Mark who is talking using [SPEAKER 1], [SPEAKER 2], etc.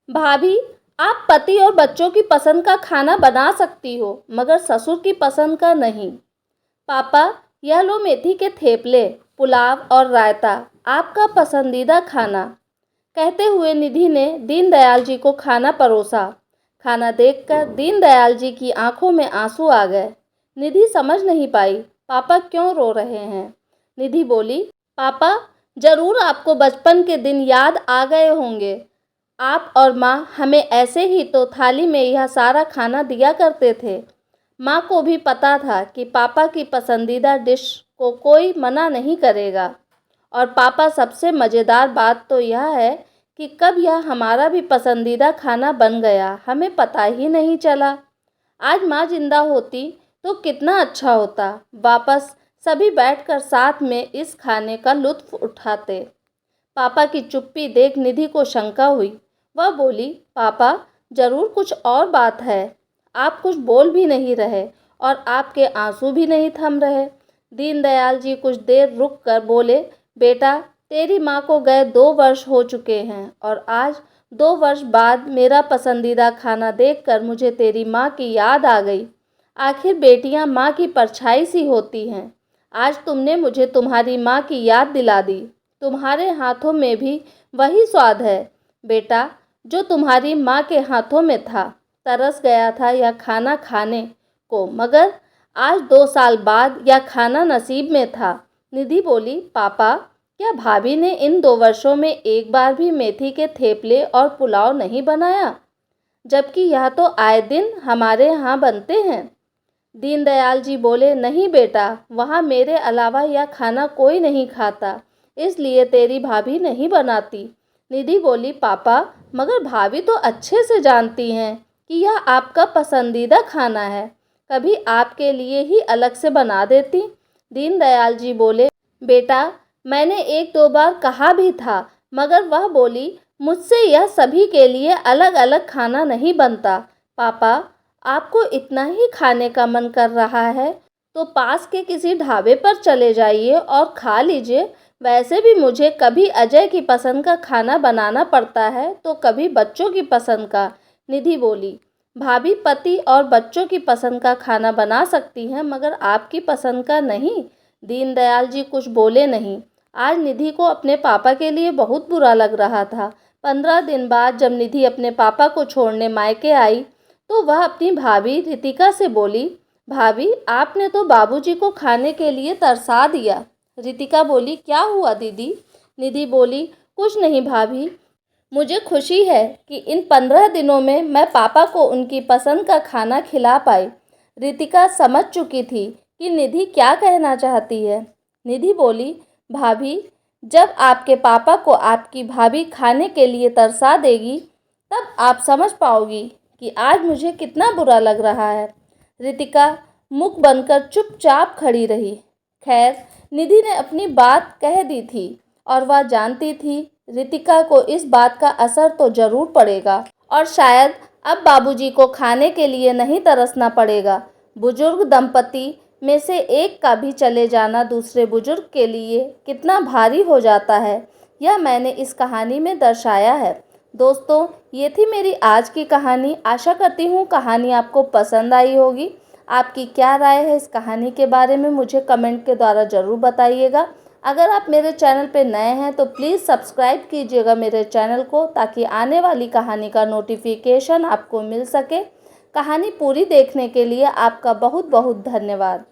[SPEAKER 1] भाभी, आप पति और बच्चों की पसंद का खाना बना सकती हो मगर ससुर की पसंद का नहीं। पापा, यह लो मेथी के थेपले, पुलाव और रायता, आपका पसंदीदा खाना। कहते हुए निधि ने दीनदयाल जी को खाना परोसा। खाना देखकर दीनदयाल जी की आंखों में आंसू आ गए। निधि समझ नहीं पाई पापा क्यों रो रहे हैं। निधि बोली, पापा, जरूर आपको बचपन के दिन याद आ गए होंगे। आप और माँ हमें ऐसे ही तो थाली में यह सारा खाना दिया करते थे। माँ को भी पता था कि पापा की पसंदीदा डिश को कोई मना नहीं करेगा। और पापा, सबसे मज़ेदार बात तो यह है कि कब यह हमारा भी पसंदीदा खाना बन गया, हमें पता ही नहीं चला। आज माँ जिंदा होती तो कितना अच्छा होता। वापस सभी बैठकर साथ में इस खाने का लुत्फ उठाते। पापा की चुप्पी देख निधि को शंका हुई। वह बोली, पापा, जरूर कुछ और बात है। आप कुछ बोल भी नहीं रहे और आपके आंसू भी नहीं थम रहे। दीनदयाल जी कुछ देर रुक कर बोले, बेटा, तेरी माँ को गए 2 वर्ष हो चुके हैं और आज 2 वर्ष बाद मेरा पसंदीदा खाना देखकर मुझे तेरी माँ की याद आ गई। आखिर बेटियाँ माँ की परछाई सी होती हैं। आज तुमने मुझे तुम्हारी माँ की याद दिला दी। तुम्हारे हाथों में भी वही स्वाद है बेटा जो तुम्हारी माँ के हाथों में था। तरस गया था यह खाना खाने को, मगर आज 2 साल बाद यह खाना नसीब में था। निधि बोली, पापा, क्या भाभी ने इन 2 वर्षों में एक बार भी मेथी के थेपले और पुलाव नहीं बनाया, जबकि यह तो आए दिन हमारे यहाँ बनते हैं। दीनदयाल जी बोले, नहीं बेटा, वहाँ मेरे अलावा यह खाना कोई नहीं खाता, इसलिए तेरी भाभी नहीं बनाती। निधि बोली, पापा, मगर भाभी तो अच्छे से जानती हैं कि यह आपका पसंदीदा खाना है, कभी आपके लिए ही अलग से बना देती। दीनदयाल जी बोले, बेटा, मैंने 1-2 बार कहा भी था, मगर वह बोली, मुझसे यह सभी के लिए अलग अलग खाना नहीं बनता। पापा, आपको इतना ही खाने का मन कर रहा है तो पास के किसी ढाबे पर चले जाइए और खा लीजिए। वैसे भी मुझे कभी अजय की पसंद का खाना बनाना पड़ता है तो कभी बच्चों की पसंद का। निधि बोली, भाभी पति और बच्चों की पसंद का खाना बना सकती हैं मगर आपकी पसंद का नहीं। दीनदयाल जी कुछ बोले नहीं। आज निधि को अपने पापा के लिए बहुत बुरा लग रहा था। 15 दिन बाद जब निधि अपने पापा को छोड़ने मायके आई तो वह अपनी भाभी रितिका से बोली, भाभी, आपने तो बाबूजी को खाने के लिए तरसा दिया। रितिका बोली, क्या हुआ दीदी? निधि बोली, कुछ नहीं भाभी, मुझे खुशी है कि इन 15 दिनों में मैं पापा को उनकी पसंद का खाना खिला पाई। रितिका समझ चुकी थी कि निधि क्या कहना चाहती है। निधि बोली, भाभी, जब आपके पापा को आपकी भाभी खाने के लिए तरसा देगी तब आप समझ पाओगी कि आज मुझे कितना बुरा लग रहा है। रितिका मुख बनकर चुपचाप खड़ी रही। खैर, निधि ने अपनी बात कह दी थी और वह जानती थी रितिका को इस बात का असर तो जरूर पड़ेगा और शायद अब बाबूजी को खाने के लिए नहीं तरसना पड़ेगा। बुजुर्ग दंपति में से एक का भी चले जाना दूसरे बुजुर्ग के लिए कितना भारी हो जाता है, यह मैंने इस कहानी में दर्शाया है। दोस्तों, ये थी मेरी आज की कहानी। आशा करती हूँ कहानी आपको पसंद आई होगी। आपकी क्या राय है इस कहानी के बारे में मुझे कमेंट के द्वारा ज़रूर बताइएगा। अगर आप मेरे चैनल पे नए हैं तो प्लीज़ सब्सक्राइब कीजिएगा मेरे चैनल को, ताकि आने वाली कहानी का नोटिफिकेशन आपको मिल सके। कहानी पूरी देखने के लिए आपका बहुत बहुत धन्यवाद।